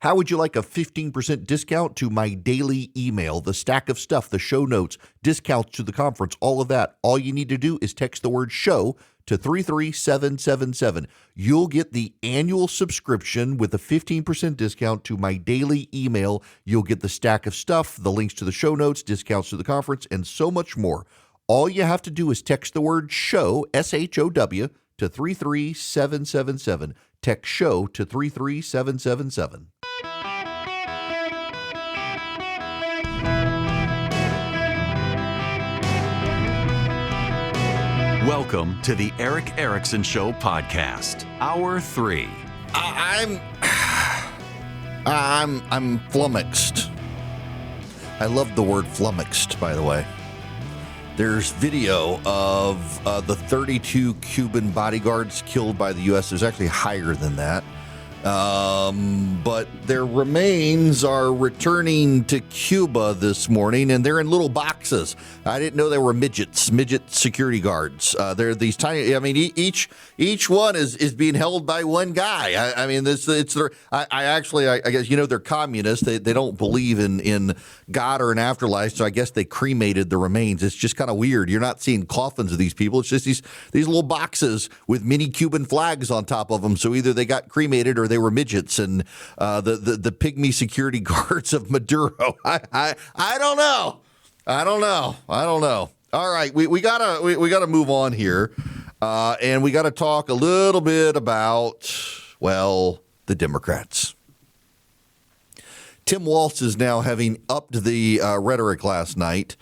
How would you like a 15% discount to my daily email, the stack of stuff, the show notes, discounts to the conference, all of that? All you need to do is text the word show to 33777. You'll get the annual subscription with a 15% discount to my daily email. You'll get the stack of stuff, the links to the show notes, discounts to the conference, and so much more. All you have to do is text the word show, SHOW, to 33777. Text show to 33777. Welcome to the Eric Erickson Show podcast, Hour 3. I'm flummoxed. I love the word flummoxed, by the way. There's video of the 32 Cuban bodyguards killed by the U.S. There's actually higher than that. But their remains are returning to Cuba this morning, and they're in little boxes. I didn't know they were midget security guards. They're these tiny. I mean, each one is being held by one guy. I mean, I guess they're communists. They don't believe in God or an afterlife. So I guess they cremated the remains. It's just kind of weird. You're not seeing coffins of these people. It's just these little boxes with mini Cuban flags on top of them. So either they got cremated or they were midgets, and the pygmy security guards of Maduro. I don't know. All right, we gotta move on here, and we gotta talk a little bit about the Democrats. Tim Walz is now, having upped the rhetoric last night,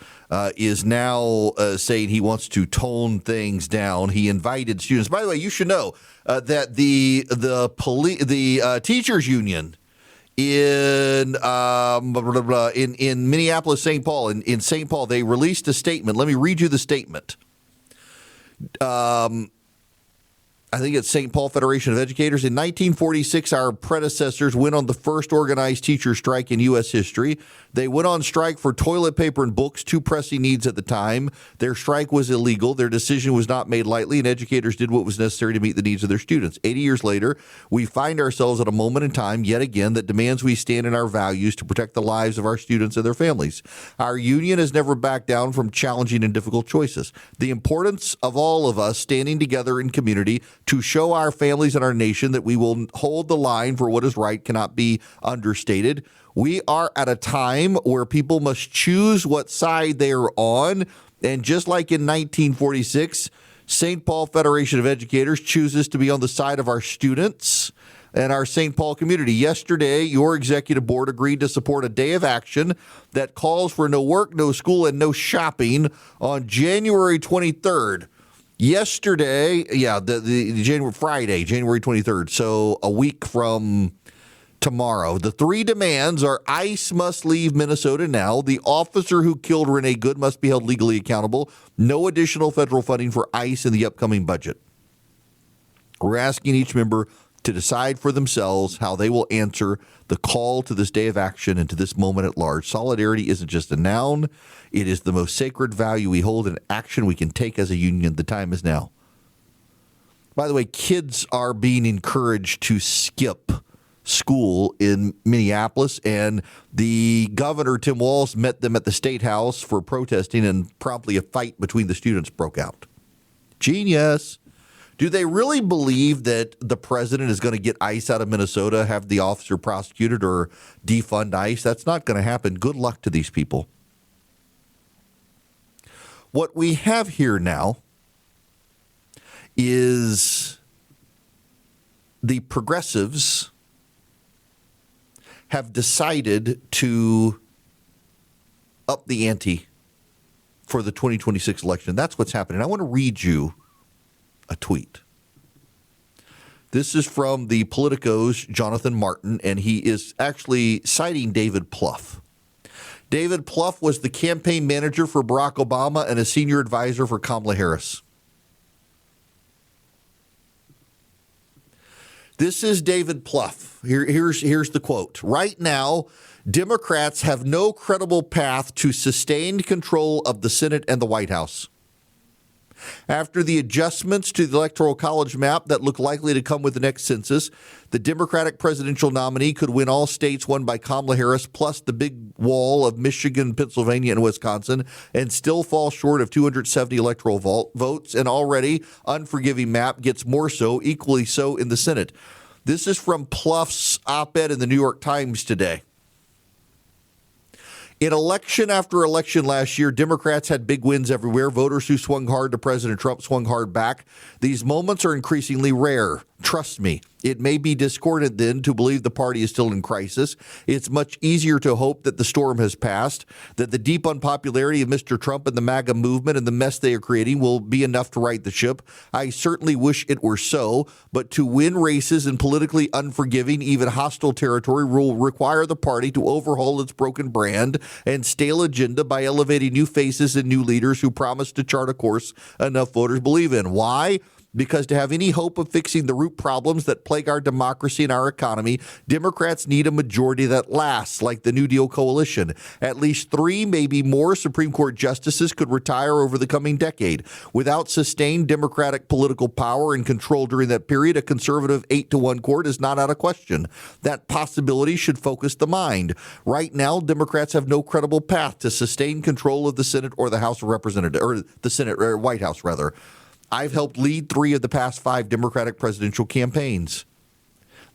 is now saying he wants to tone things down. He invited students. By the way, you should know that the teachers union in Minneapolis, St. Paul, in St. Paul, they released a statement. Let me read you the statement. I think it's St. Paul Federation of Educators. In 1946, our predecessors went on the first organized teacher strike in U.S. history. They went on strike for toilet paper and books, two pressing needs at the time. Their strike was illegal. Their decision was not made lightly, and educators did what was necessary to meet the needs of their students. 80 years later, we find ourselves at a moment in time, yet again, that demands we stand in our values to protect the lives of our students and their families. Our union has never backed down from challenging and difficult choices. The importance of all of us standing together in community to show our families and our nation that we will hold the line for what is right cannot be understated. We are at a time where people must choose what side they are on. And just like in 1946, St. Paul Federation of Educators chooses to be on the side of our students and our St. Paul community. Yesterday, your executive board agreed to support a day of action that calls for no work, no school, and no shopping on January 23rd. Yesterday, Friday, January 23rd, so a week from tomorrow. The three demands are: ICE must leave Minnesota now. The officer who killed Renee Good must be held legally accountable. No additional federal funding for ICE in the upcoming budget. We're asking each member to decide for themselves how they will answer the call to this day of action and to this moment at large. Solidarity isn't just a noun. It is the most sacred value we hold in action we can take as a union. The time is now. By the way, kids are being encouraged to skip school in Minneapolis, and the governor, Tim Walz, met them at the State House for protesting, and promptly a fight between the students broke out. Genius. Do they really believe that the president is going to get ICE out of Minnesota, have the officer prosecuted, or defund ICE? That's not going to happen. Good luck to these people. What we have here now is the progressives have decided to up the ante for the 2026 election. That's what's happening. I want to read you a tweet. This is from the Politico's Jonathan Martin, and he is actually citing David Plouffe. David Plouffe was the campaign manager for Barack Obama and a senior advisor for Kamala Harris. This is David Plouffe. Here's the quote. Right now, Democrats have no credible path to sustained control of the Senate and the White House. After the adjustments to the Electoral College map that look likely to come with the next census, the Democratic presidential nominee could win all states won by Kamala Harris, plus the big wall of Michigan, Pennsylvania, and Wisconsin, and still fall short of 270 electoral votes. An already unforgiving map gets more so, equally so in the Senate. This is from Pluff's op-ed in the New York Times today. In election after election last year, Democrats had big wins everywhere. Voters who swung hard to President Trump swung hard back. These moments are increasingly rare. Trust me, it may be discordant then to believe the party is still in crisis. It's much easier to hope that the storm has passed, that the deep unpopularity of Mr. Trump and the MAGA movement and the mess they are creating will be enough to right the ship. I certainly wish it were so, but to win races in politically unforgiving, even hostile territory will require the party to overhaul its broken brand and stale agenda by elevating new faces and new leaders who promise to chart a course enough voters believe in. Why? Because to have any hope of fixing the root problems that plague our democracy and our economy, Democrats need a majority that lasts, like the New Deal coalition. At least 3, maybe more Supreme Court justices could retire over the coming decade. Without sustained Democratic political power and control during that period, a conservative 8-1 court is not out of question. That possibility should focus the mind. Right now, Democrats have no credible path to sustain control of the Senate or the House of Representatives, or the Senate, or White House, rather. I've helped lead 3 of the past 5 Democratic presidential campaigns.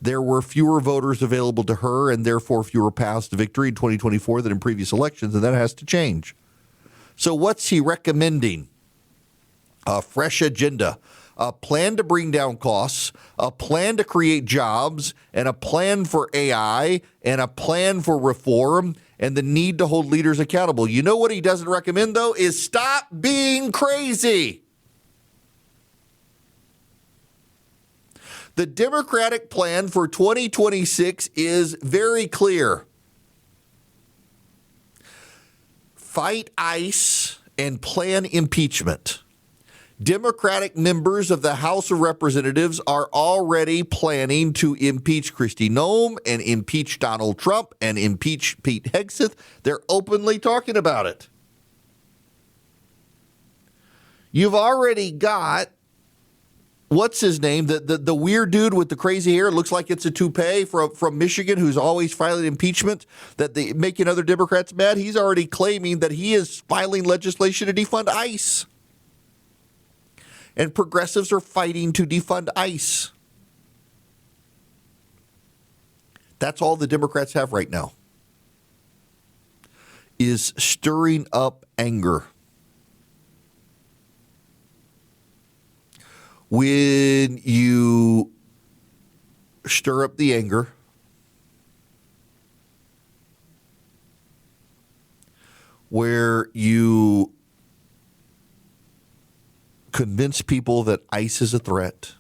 There were fewer voters available to her and therefore fewer paths to victory in 2024 than in previous elections, and that has to change. So what's he recommending? A fresh agenda, a plan to bring down costs, a plan to create jobs, and a plan for AI, and a plan for reform, and the need to hold leaders accountable. You know what he doesn't recommend, though, is stop being crazy. The Democratic plan for 2026 is very clear. Fight ICE and plan impeachment. Democratic members of the House of Representatives are already planning to impeach Kristi Noem and impeach Donald Trump and impeach Pete Hegseth. They're openly talking about it. You've already got what's his name? The weird dude with the crazy hair, looks like it's a toupee from Michigan, who's always filing impeachment, making other Democrats mad. He's already claiming that he is filing legislation to defund ICE. And progressives are fighting to defund ICE. That's all the Democrats have right now, is stirring up anger. When you stir up the anger, where you convince people that ICE is a threat,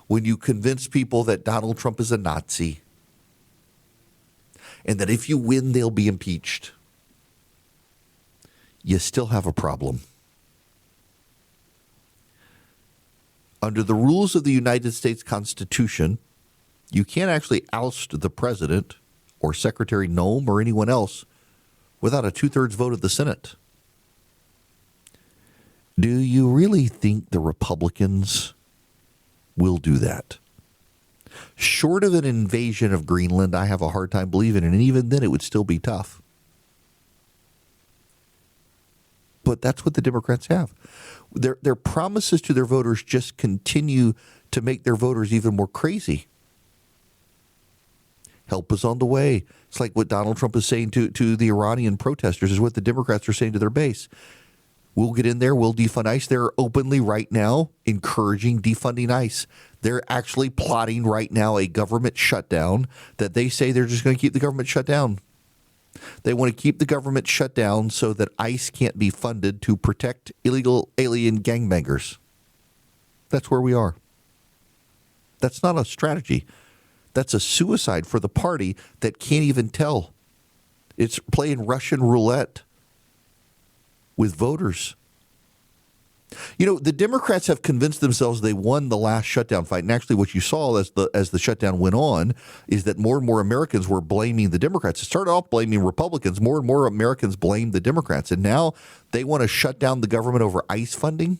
when you convince people that Donald Trump is a Nazi, and that if you win, they'll be impeached, you still have a problem. Under the rules of the United States Constitution, you can't actually oust the president or Secretary Noem or anyone else without a 2/3 vote of the Senate. Do you really think the Republicans will do that? Short of an invasion of Greenland, I have a hard time believing it, and even then it would still be tough. But that's what the Democrats have. Their promises to their voters just continue to make their voters even more crazy. Help is on the way. It's like what Donald Trump is saying to the Iranian protesters is what the Democrats are saying to their base. We'll get in there. We'll defund ICE. They're openly right now encouraging defunding ICE. They're actually plotting right now a government shutdown that they say they're just going to keep the government shut down. They want to keep the government shut down so that ICE can't be funded to protect illegal alien gangbangers. That's where we are. That's not a strategy. That's a suicide for the party that can't even tell. It's playing Russian roulette with voters. The Democrats have convinced themselves they won the last shutdown fight. And actually what you saw as the shutdown went on is that more and more Americans were blaming the Democrats. It started off blaming Republicans. More and more Americans blamed the Democrats. And now they want to shut down the government over ICE funding.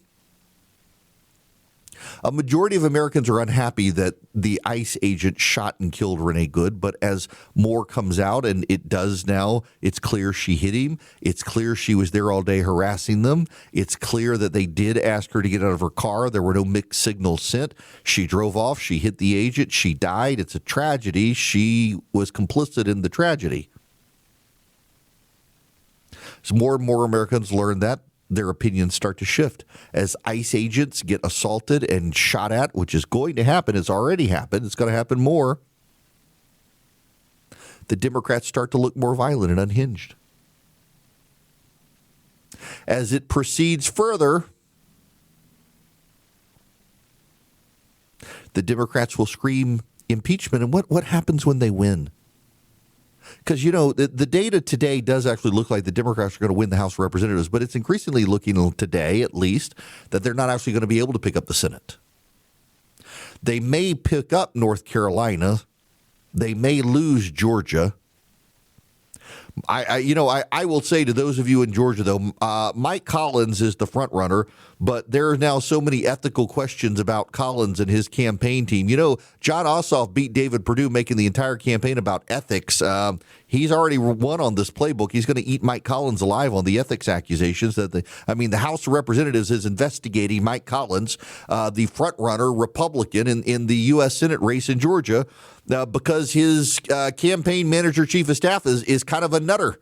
A majority of Americans are unhappy that the ICE agent shot and killed Renee Good, but as more comes out, and it does now, it's clear she hit him. It's clear she was there all day harassing them. It's clear that they did ask her to get out of her car. There were no mixed signals sent. She drove off. She hit the agent. She died. It's a tragedy. She was complicit in the tragedy. As more and more Americans learn that, their opinions start to shift. As ICE agents get assaulted and shot at, which is going to happen, it's already happened, it's going to happen more, the Democrats start to look more violent and unhinged. As it proceeds further, the Democrats will scream impeachment. And what happens when they win? Because, the data today does actually look like the Democrats are going to win the House of Representatives, but it's increasingly looking today, at least, that they're not actually going to be able to pick up the Senate. They may pick up North Carolina. They may lose Georgia. I will say to those of you in Georgia, though, Mike Collins is the front runner, but there are now so many ethical questions about Collins and his campaign team. John Ossoff beat David Perdue, making the entire campaign about ethics. He's already won on this playbook. He's going to eat Mike Collins alive on the ethics accusations that the House of Representatives is investigating Mike Collins, the front runner Republican in the U.S. Senate race in Georgia, because his campaign manager, chief of staff is kind of a nutter.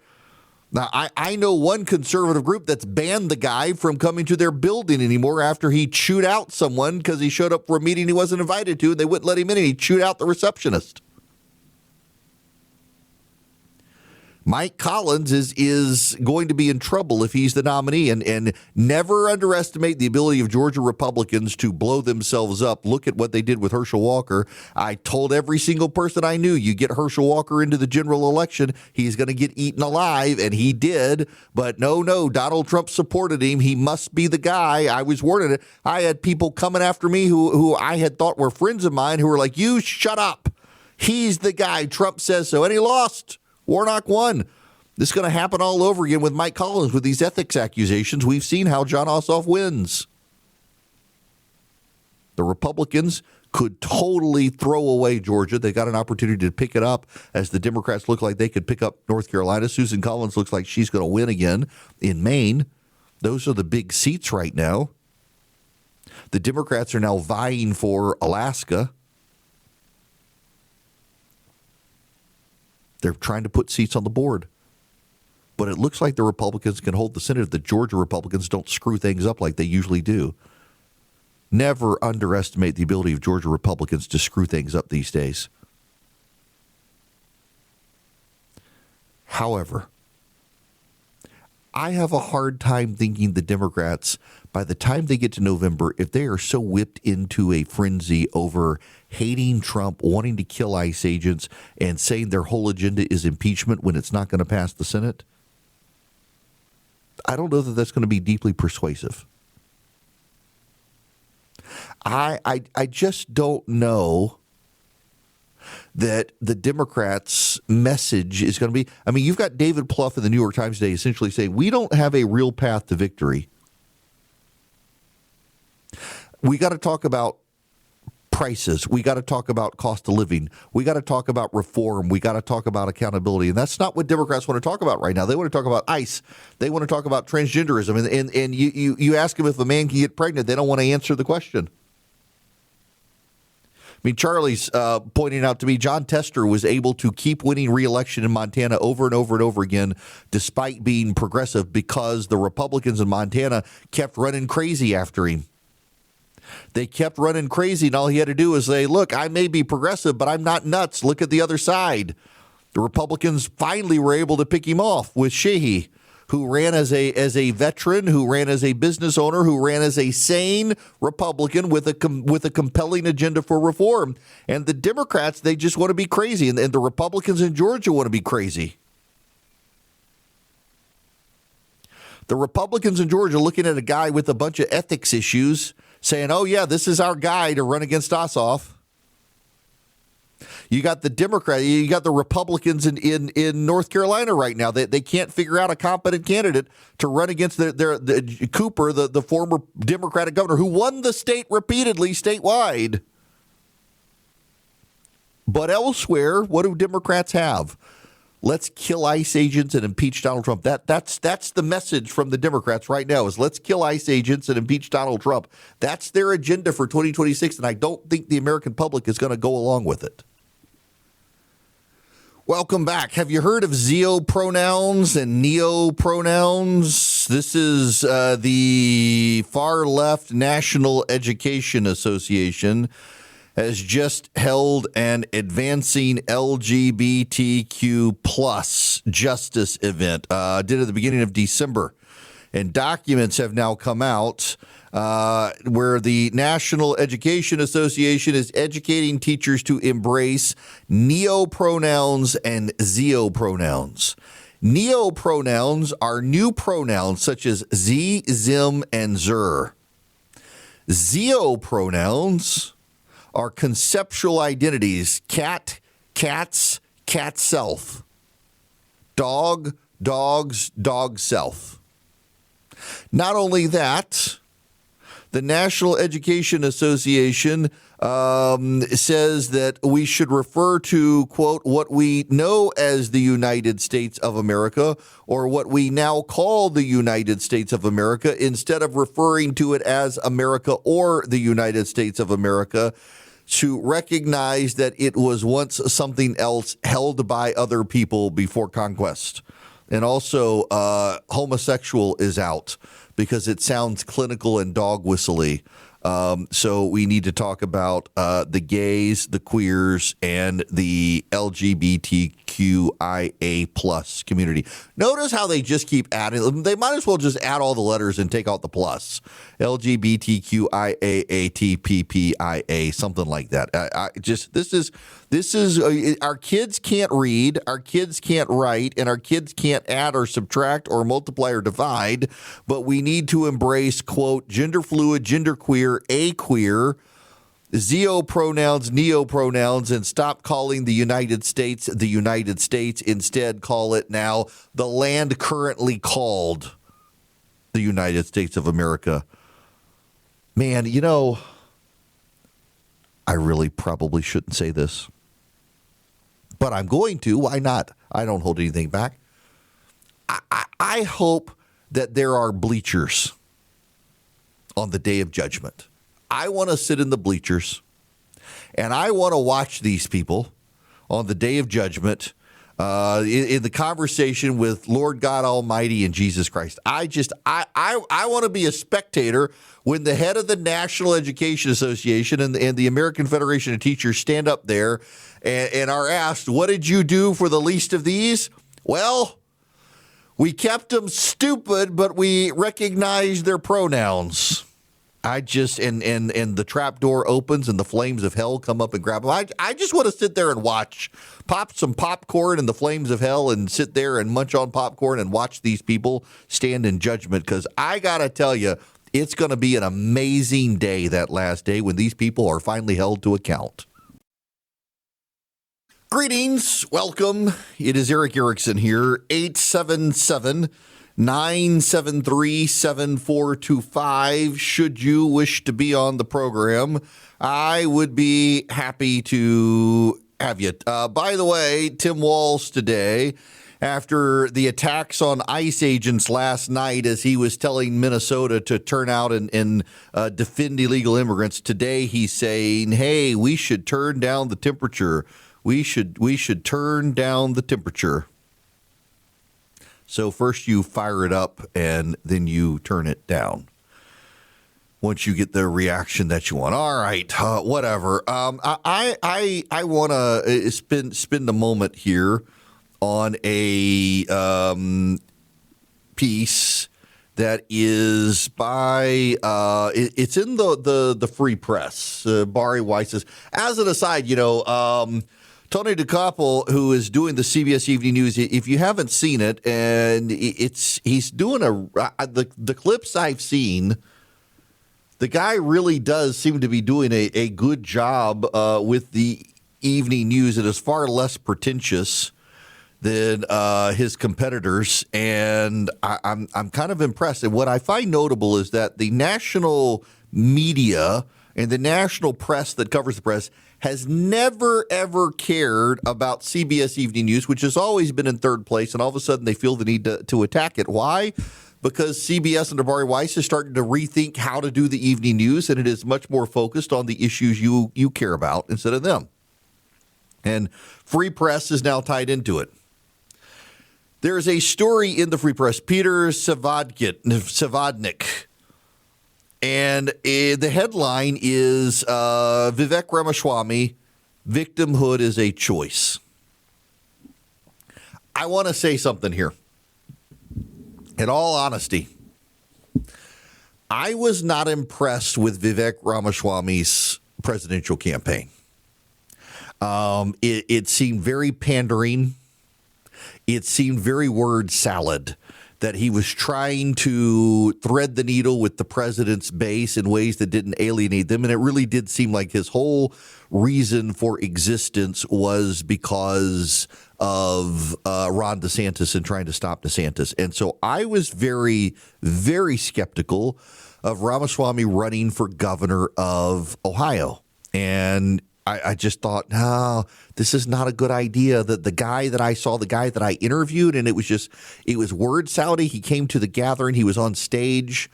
Now, I know one conservative group that's banned the guy from coming to their building anymore after he chewed out someone because he showed up for a meeting he wasn't invited to, and they wouldn't let him in, and he chewed out the receptionist. Mike Collins is going to be in trouble if he's the nominee, and never underestimate the ability of Georgia Republicans to blow themselves up. Look at what they did with Herschel Walker. I told every single person I knew, you get Herschel Walker into the general election, he's going to get eaten alive, and he did. But no, Donald Trump supported him. He must be the guy. I was warning it. I had people coming after me who I had thought were friends of mine who were like, you shut up. He's the guy. Trump says so. And he lost. Warnock won. This is going to happen all over again with Mike Collins with these ethics accusations. We've seen how John Ossoff wins. The Republicans could totally throw away Georgia. They got an opportunity to pick it up as the Democrats look like they could pick up North Carolina. Susan Collins looks like she's going to win again in Maine. Those are the big seats right now. The Democrats are now vying for Alaska. They're trying to put seats on the board. But it looks like the Republicans can hold the Senate if the Georgia Republicans don't screw things up like they usually do. Never underestimate the ability of Georgia Republicans to screw things up these days. However, I have a hard time thinking the Democrats, by the time they get to November, if they are so whipped into a frenzy over hating Trump, wanting to kill ICE agents, and saying their whole agenda is impeachment when it's not going to pass the Senate, I don't know that that's going to be deeply persuasive. I just don't know that the Democrats' message is going to be, you've got David Plouffe in the New York Times today essentially saying, we don't have a real path to victory. We got to talk about prices. We got to talk about cost of living. We got to talk about reform. We got to talk about accountability. And that's not what Democrats want to talk about right now. They want to talk about ICE. They want to talk about transgenderism. And you ask them if a man can get pregnant, they don't want to answer the question. Charlie's pointing out to me, John Tester was able to keep winning re-election in Montana over and over and over again, despite being progressive, because the Republicans in Montana kept running crazy after him. They kept running crazy, and all he had to do was say, look, I may be progressive, but I'm not nuts. Look at the other side. The Republicans finally were able to pick him off with Sheehy, who ran as a veteran, who ran as a business owner, who ran as a sane Republican with a compelling agenda for reform. And the Democrats, they just want to be crazy, and the Republicans in Georgia want to be crazy. The Republicans in Georgia looking at a guy with a bunch of ethics issues saying, oh, yeah, this is our guy to run against Ossoff. You got the Democrat, you got the Republicans in North Carolina right now. They can't figure out a competent candidate to run against the Cooper, the former Democratic governor who won the state repeatedly statewide. But elsewhere, what do Democrats have? Let's kill ICE agents and impeach Donald Trump. That's the message from the Democrats right now is let's kill ICE agents and impeach Donald Trump. That's their agenda for 2026, and I don't think the American public is going to go along with it. Welcome back. Have you heard of Zeo pronouns and neo pronouns? This is the far left National Education Association has just held an advancing LGBTQ plus justice event. Did at the beginning of December. And documents have now come out where the National Education Association is educating teachers to embrace neo-pronouns and zeo-pronouns. Neo-pronouns are new pronouns such as z, zim, and zer. Zeo-pronouns are conceptual identities: cat, cats, cat self; dog, dogs, dog self. Not only that, the National Education Association says that we should refer to, quote, what we know as the United States of America, or what we now call the United States of America, instead of referring to it as America or the United States of America, to recognize that it was once something else held by other people before conquest. And also, homosexual is out because it sounds clinical and dog whistly. So we need to talk about the gays, the queers, and the LGBTQIA plus community. Notice how they just keep adding. They might as well just add all the letters and take out the plus. LGBTQIAATPPIA, something like that. This is our kids can't read, our kids can't write, and our kids can't add or subtract or multiply or divide. But we need to embrace, quote, gender fluid, gender queer, aqueer, zeo pronouns, neo pronouns, and stop calling the United States the United States. Instead, call it now the land currently called the United States of America. Man, you know, I really probably shouldn't say this, but I'm going to. Why not? I don't hold anything back. I hope that there are bleachers on the day of judgment. I want to sit in the bleachers, and I want to watch these people on the day of judgment in the conversation with Lord God Almighty and Jesus Christ. I want to be a spectator when the head of the National Education Association and the American Federation of Teachers stand up there and are asked, what did you do for the least of these? Well, we kept them stupid, but we recognized their pronouns. And the trap door opens and the flames of hell come up and grab them. I just want to sit there and watch, pop some popcorn in the flames of hell and sit there and munch on popcorn and watch these people stand in judgment. Because I got to tell you, it's going to be an amazing day, that last day, when these people are finally held to account. Greetings. Welcome. It is Eric Erickson here, 877-973-7425. Should you wish to be on the program, I would be happy to have you. By the way, Tim Walz today, after the attacks on ICE agents last night as he was telling Minnesota to turn out and defend illegal immigrants, today he's saying, hey, we should turn down the temperature. We should turn down the temperature. So first you fire it up and then you turn it down once you get the reaction that you want. All right, whatever. I want to spend a moment here on a piece that is by it's in the Free Press. Bari Weiss says, as an aside, Tony DeCoppel, who is doing the CBS Evening News, if you haven't seen it, and he's doing the clips I've seen, the guy really does seem to be doing a good job with the evening news. It is far less pretentious than his competitors, and I'm kind of impressed. And what I find notable is that the national media and the national press that covers the press has never, ever cared about CBS Evening News, which has always been in third place, and all of a sudden they feel the need to attack it. Why? Because CBS under Bari Weiss is starting to rethink how to do the evening news, and it is much more focused on the issues you care about instead of them. And Free Press is now tied into it. There is a story in the Free Press, Peter Savadnik, and the headline is Vivek Ramaswamy, victimhood is a choice. I want to say something here. In all honesty, I was not impressed with Vivek Ramaswamy's presidential campaign. It seemed very pandering. It seemed very word salad, that he was trying to thread the needle with the president's base in ways that didn't alienate them. And it really did seem like his whole reason for existence was because of Ron DeSantis and trying to stop DeSantis. And so I was very, very skeptical of Ramaswamy running for governor of Ohio. And I just thought, no, this is not a good idea. The guy that I saw, the guy that I interviewed, and it was word salad. He came to the gathering. He was on stage.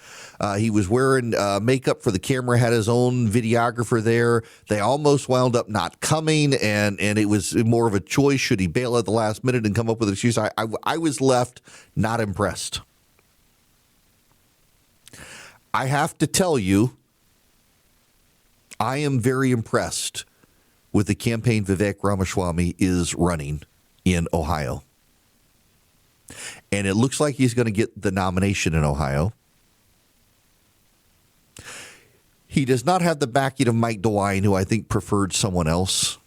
He was wearing makeup for the camera, had his own videographer there. They almost wound up not coming, and it was more of a choice. Should he bail at the last minute and come up with an excuse? I was left not impressed. I have to tell you, I am very impressed with the campaign Vivek Ramaswamy is running in Ohio. And it looks like he's going to get the nomination in Ohio. He does not have the backing of Mike DeWine, who I think preferred someone else.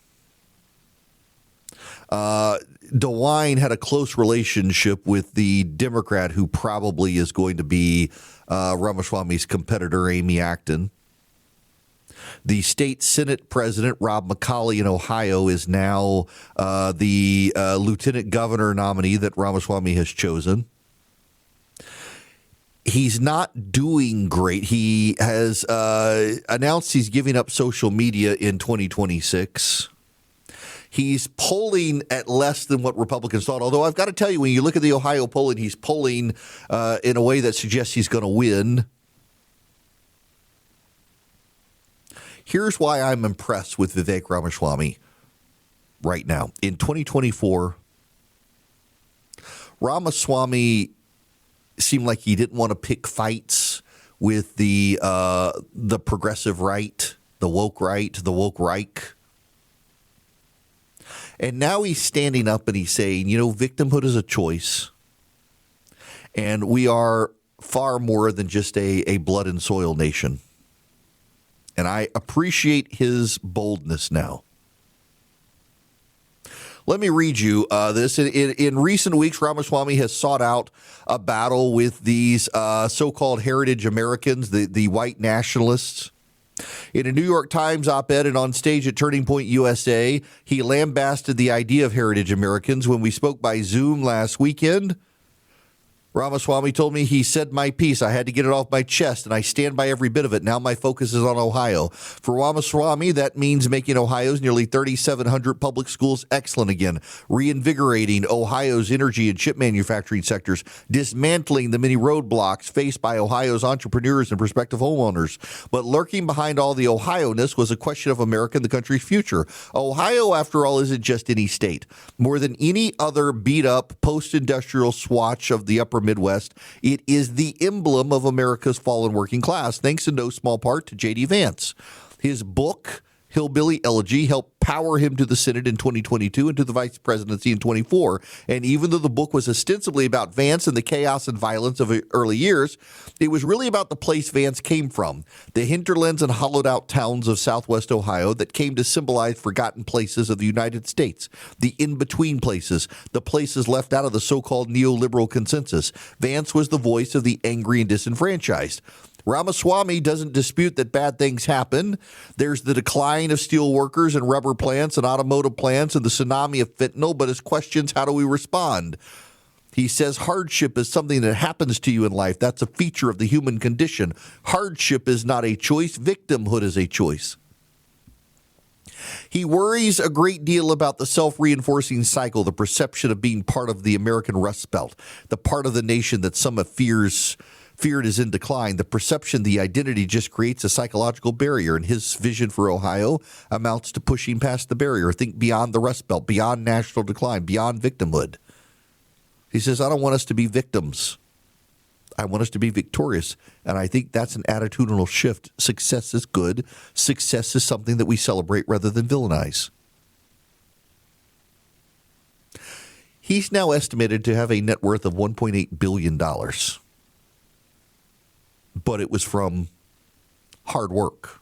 DeWine had a close relationship with the Democrat who probably is going to be Ramaswamy's competitor, Amy Acton. The state Senate president, Rob McCauley in Ohio, is now the lieutenant governor nominee that Ramaswamy has chosen. He's not doing great. He has announced he's giving up social media in 2026. He's polling at less than what Republicans thought, although I've got to tell you, when you look at the Ohio polling, he's polling in a way that suggests he's going to win. Here's why I'm impressed with Vivek Ramaswamy right now. In 2024, Ramaswamy seemed like he didn't want to pick fights with the progressive right, the woke Reich. And now he's standing up and he's saying, victimhood is a choice. And we are far more than just a blood and soil nation. And I appreciate his boldness now. Let me read you this. In recent weeks, Ramaswamy has sought out a battle with these so-called heritage Americans, the white nationalists. In a New York Times op-ed and on stage at Turning Point USA, he lambasted the idea of heritage Americans. When we spoke by Zoom last weekend, Ramaswamy told me he said my piece. I had to get it off my chest, and I stand by every bit of it. Now my focus is on Ohio. For Ramaswamy, that means making Ohio's nearly 3,700 public schools excellent again, reinvigorating Ohio's energy and chip manufacturing sectors, dismantling the many roadblocks faced by Ohio's entrepreneurs and prospective homeowners. But lurking behind all the Ohio-ness was a question of America and the country's future. Ohio, after all, isn't just any state. More than any other beat-up post-industrial swatch of the upper Midwest, it is the emblem of America's fallen working class, thanks in no small part to J.D. Vance. His book, hillbilly elegy helped power him to the Senate in 2022 and to the vice presidency in 24. And even though the book was ostensibly about Vance and the chaos and violence of early years, it was really about the place Vance came from, the hinterlands and hollowed-out towns of southwest Ohio that came to symbolize forgotten places of the United States, the in-between places, the places left out of the so-called neoliberal consensus. Vance was the voice of the angry and disenfranchised. Ramaswamy doesn't dispute that bad things happen. There's the decline of steel workers and rubber plants and automotive plants and the tsunami of fentanyl, but his questions, how do we respond? He says hardship is something that happens to you in life. That's a feature of the human condition. Hardship is not a choice. Victimhood is a choice. He worries a great deal about the self-reinforcing cycle, the perception of being part of the American Rust Belt, the part of the nation that some have feared is in decline. The perception, the identity just creates a psychological barrier, and his vision for Ohio amounts to pushing past the barrier. Think beyond the Rust Belt, beyond national decline, beyond victimhood. He says, I don't want us to be victims. I want us to be victorious, and I think that's an attitudinal shift. Success is good. Success is something that we celebrate rather than villainize. He's now estimated to have a net worth of $1.8 billion. But it was from hard work.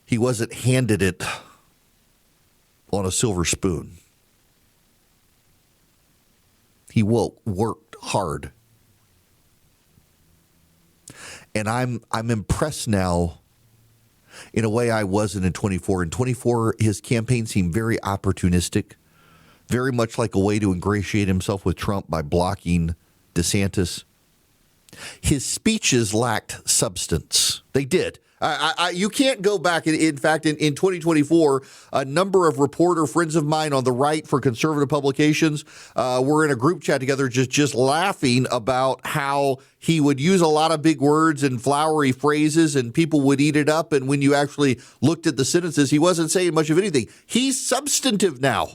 He wasn't handed it on a silver spoon. He worked hard. And I'm impressed now in a way I wasn't in 24. In 24, his campaign seemed very opportunistic, very much like a way to ingratiate himself with Trump by blocking DeSantis. His speeches lacked substance. They did. You can't go back. In fact, in 2024, a number of reporter friends of mine on the right for conservative publications were in a group chat together just laughing about how he would use a lot of big words and flowery phrases and people would eat it up. And when you actually looked at the sentences, he wasn't saying much of anything. He's substantive now.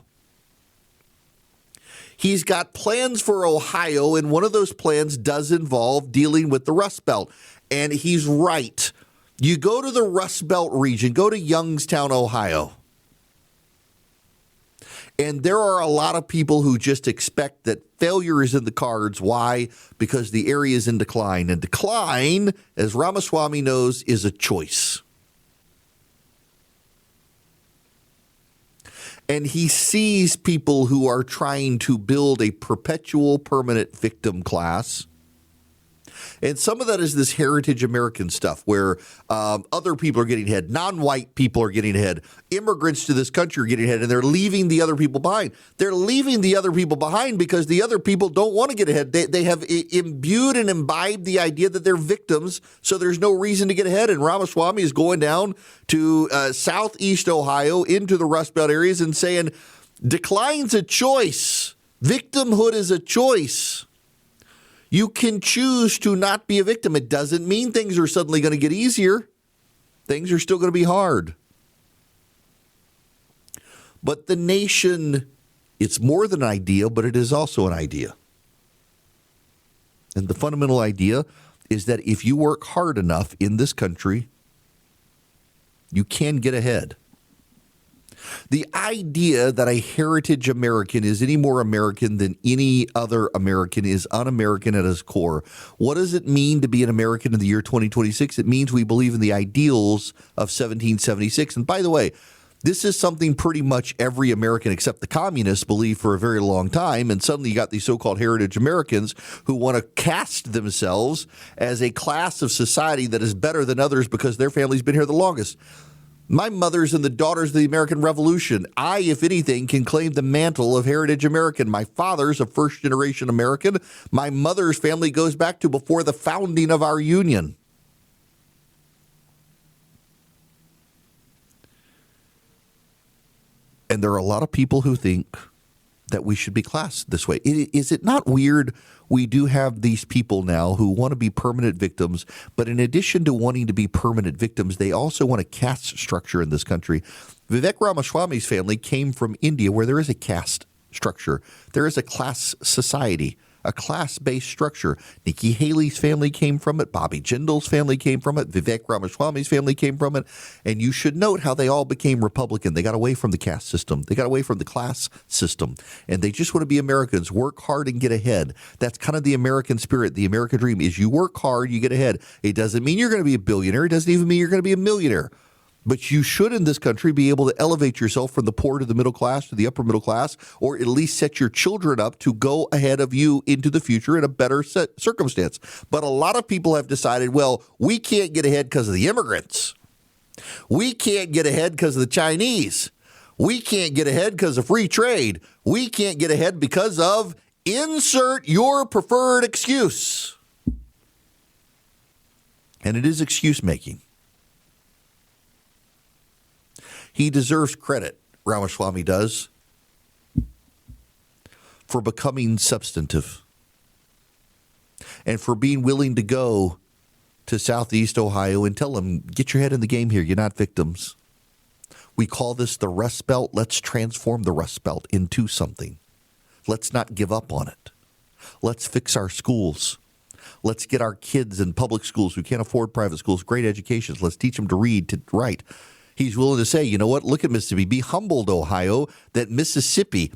He's got plans for Ohio, and one of those plans does involve dealing with the Rust Belt. And he's right. You go to the Rust Belt region, go to Youngstown, Ohio, and there are a lot of people who just expect that failure is in the cards. Why? Because the area is in decline. And decline, as Ramaswamy knows, is a choice. And he sees people who are trying to build a perpetual permanent victim class. And some of that is this heritage American stuff where other people are getting ahead. Non-white people are getting ahead. Immigrants to this country are getting ahead, and they're leaving the other people behind. They're leaving the other people behind because the other people don't want to get ahead. They have imbued and imbibed the idea that they're victims, so there's no reason to get ahead. And Ramaswamy is going down to southeast Ohio into the Rust Belt areas and saying, decline's a choice. Victimhood is a choice. You can choose to not be a victim. It doesn't mean things are suddenly going to get easier. Things are still going to be hard. But the nation, it's more than an idea, but it is also an idea. And the fundamental idea is that if you work hard enough in this country, you can get ahead. The idea that a heritage American is any more American than any other American is un-American at its core. What does it mean to be an American in the year 2026? It means we believe in the ideals of 1776. And by the way, this is something pretty much every American except the communists believed for a very long time. And suddenly you got these so-called heritage Americans who want to cast themselves as a class of society that is better than others because their family's been here the longest. My mother's and the daughters of the American Revolution. I, if anything, can claim the mantle of heritage American. My father's a first-generation American. My mother's family goes back to before the founding of our union. And there are a lot of people who think that we should be classed this way. Is it not weird? We do have these people now who want to be permanent victims, but in addition to wanting to be permanent victims, they also want a caste structure in this country. Vivek Ramaswamy's family came from India, where there is a caste structure. There is a class society. a class-based structure. Nikki Haley's family came from it. Bobby Jindal's family came from it. Vivek Ramaswamy's family came from it. And you should note how they all became Republican. They got away from the caste system. They got away from the class system. And they just want to be Americans, work hard and get ahead. That's kind of the American spirit. The American dream is you work hard, you get ahead. It doesn't mean you're going to be a billionaire. It doesn't even mean you're going to be a millionaire. But you should, in this country, be able to elevate yourself from the poor to the middle class to the upper middle class, or at least set your children up to go ahead of you into the future in a better circumstance. But a lot of people have decided, well, we can't get ahead because of the immigrants. We can't get ahead because of the Chinese. We can't get ahead because of free trade. We can't get ahead because of insert your preferred excuse. And it is excuse making. He deserves credit, Ramaswamy does, for becoming substantive and for being willing to go to Southeast Ohio and tell them, get your head in the game here. You're not victims. We call this the Rust Belt. Let's transform the Rust Belt into something. Let's not give up on it. Let's fix our schools. Let's get our kids in public schools who can't afford private schools, great educations. Let's teach them to read, to write. He's willing to say, you know what, look at Mississippi. Be humbled, Ohio, that Mississippi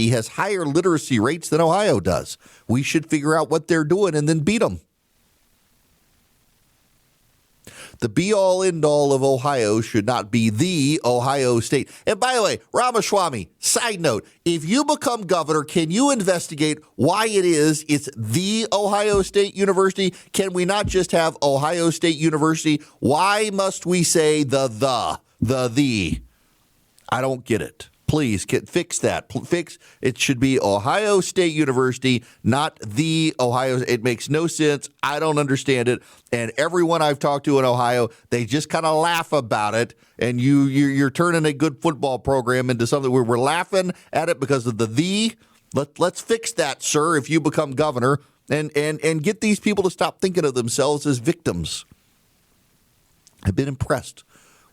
has higher literacy rates than Ohio does. We should figure out what they're doing and then beat them. The be-all, end-all of Ohio should not be the Ohio State. And by the way, Ramaswamy, side note, if you become governor, can you investigate why it is it's the Ohio State University? Can we not just have Ohio State University? Why must we say the? I don't get it. Please fix that. It should be Ohio State University, not the Ohio. It makes no sense. I don't understand it. And everyone I've talked to in Ohio, they just kind of laugh about it. And you're turning a good football program into something where we're laughing at it because of the. Let's fix that, sir, if you become governor, and get these people to stop thinking of themselves as victims. I've been impressed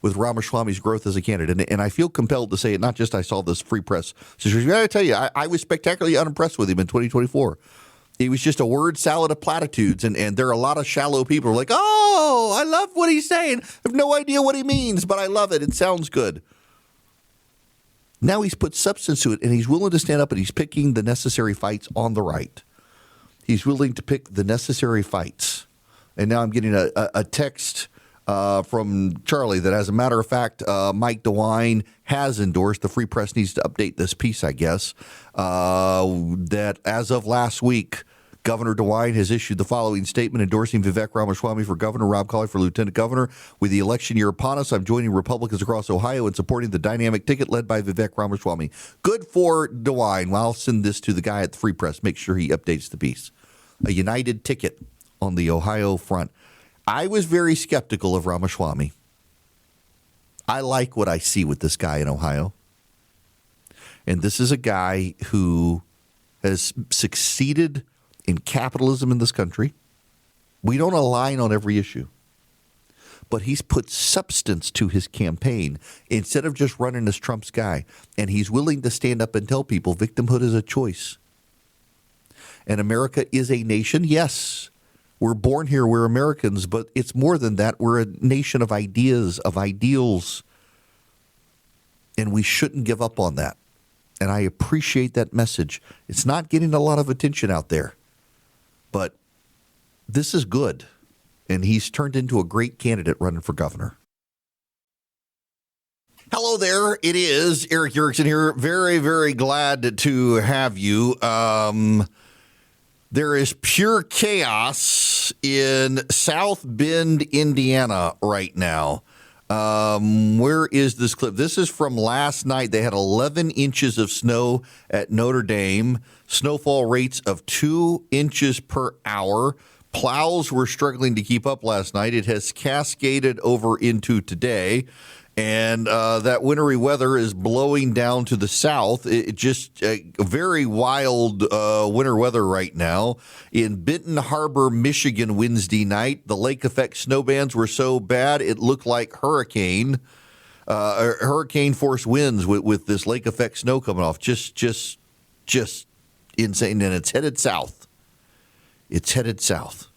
with Ramaswamy's growth as a candidate. And I feel compelled to say it, not just I saw this free press situation. I got to tell you, I was spectacularly unimpressed with him in 2024. He was just a word salad of platitudes. And there are a lot of shallow people who are like, oh, I love what he's saying. I have no idea what he means, but I love it. It sounds good. Now he's put substance to it, and he's willing to stand up, and he's picking the necessary fights on the right. He's willing to pick the necessary fights. And now I'm getting a text from Charlie that, as a matter of fact, Mike DeWine has endorsed. The Free Press needs to update this piece, I guess, that as of last week, Governor DeWine has issued the following statement endorsing Vivek Ramaswamy for governor, Rob Colley for lieutenant governor. With the election year upon us, I'm joining Republicans across Ohio in supporting the dynamic ticket led by Vivek Ramaswamy. Good for DeWine. Well, I'll send this to the guy at the Free Press. Make sure he updates the piece. A united ticket on the Ohio front. I was very skeptical of Ramaswamy. I like what I see with this guy in Ohio. And this is a guy who has succeeded in capitalism in this country. We don't align on every issue. But he's put substance to his campaign instead of just running as Trump's guy. And he's willing to stand up and tell people victimhood is a choice. And America is a nation, yes. We're born here, we're Americans, but it's more than that. We're a nation of ideas, of ideals, and we shouldn't give up on that. And I appreciate that message. It's not getting a lot of attention out there, but this is good, and he's turned into a great candidate running for governor. Hello there. It is Eric Erickson here. Very, very glad to have you. There is pure chaos in South Bend, Indiana right now. Where is this clip? This is from last night. They had 11 inches of snow at Notre Dame. Snowfall rates of 2 inches per hour. Plows were struggling to keep up last night. It has cascaded over into today. And that wintry weather is blowing down to the south. It just very wild winter weather right now. In Benton Harbor, Michigan, Wednesday night, the lake effect snow bands were so bad it looked like hurricane force winds with this lake effect snow coming off. Just insane, and it's headed south. It's headed south.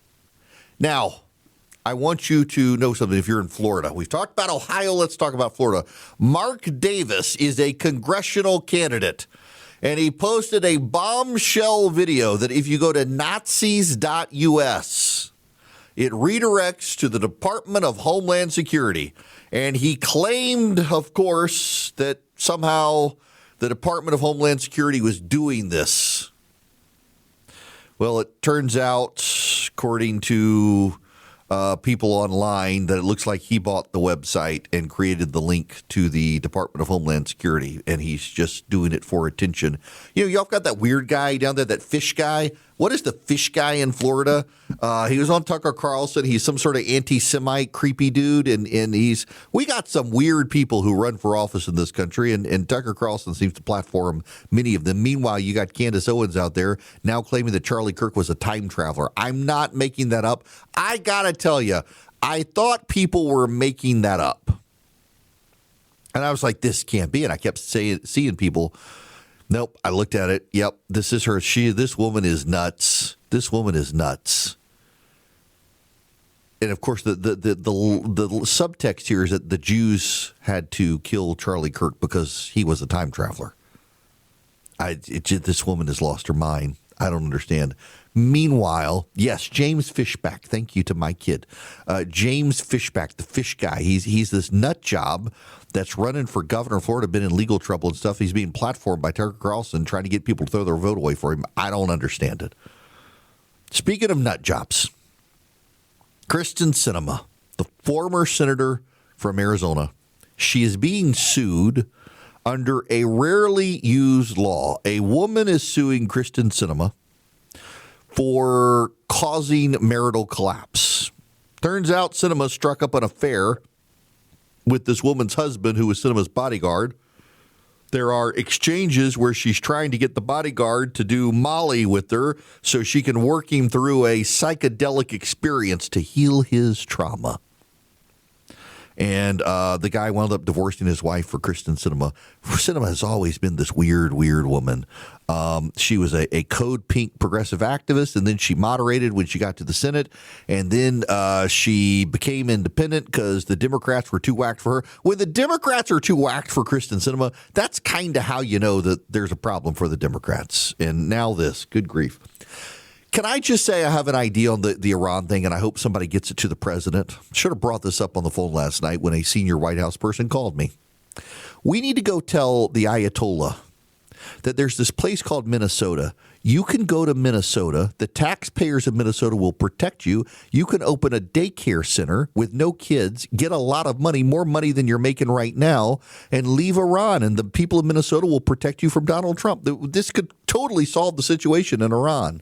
Now, I want you to know something if you're in Florida. We've talked about Ohio. Let's talk about Florida. Mark Davis is a congressional candidate, and he posted a bombshell video that if you go to Nazis.us, it redirects to the Department of Homeland Security. And he claimed, of course, that somehow the Department of Homeland Security was doing this. Well, it turns out, according to people online, that it looks like he bought the website and created the link to the Department of Homeland Security, and he's just doing it for attention. You know, y'all got that weird guy down there, that fish guy. What is the fish guy in Florida? He was on Tucker Carlson. He's some sort of anti-Semite creepy dude, and we got some weird people who run for office in this country, and Tucker Carlson seems to platform many of them. Meanwhile, you got Candace Owens out there now claiming that Charlie Kirk was a time traveler. I'm not making that up. I got to tell you, I thought people were making that up. And I was like, this can't be. And I kept seeing people. Nope. I looked at it. Yep. This is her. This woman is nuts. This woman is nuts. And of course, the subtext here is that the Jews had to kill Charlie Kirk because he was a time traveler. This woman has lost her mind. I don't understand. Meanwhile, yes, James Fishback. Thank you to my kid. James Fishback, the fish guy. He's this nut job that's running for governor of Florida, been in legal trouble and stuff. He's being platformed by Tucker Carlson, trying to get people to throw their vote away for him. I don't understand it. Speaking of nut jobs, Kristen Sinema, the former senator from Arizona, she is being sued under a rarely used law. A woman is suing Kristen Sinema for causing marital collapse. Turns out Sinema struck up an affair with this woman's husband, who was Sinema's bodyguard. There are exchanges where she's trying to get the bodyguard to do Molly with her so she can work him through a psychedelic experience to heal his trauma. And the guy wound up divorcing his wife for Kristen Sinema. Sinema has always been this weird woman. She was a Code Pink progressive activist, and then she moderated when she got to the Senate. And then she became independent because the Democrats were too whacked for her. When the Democrats are too whacked for Kristen Sinema, that's kind of how you know that there's a problem for the Democrats. And now this. Good grief. Can I just say I have an idea on the Iran thing, and I hope somebody gets it to the president? Should have brought this up on the phone last night when a senior White House person called me. We need to go tell the Ayatollah that there's this place called Minnesota. You can go to Minnesota. The taxpayers of Minnesota will protect you. You can open a daycare center with no kids, get a lot of money, more money than you're making right now, and leave Iran. And the people of Minnesota will protect you from Donald Trump. This could totally solve the situation in Iran.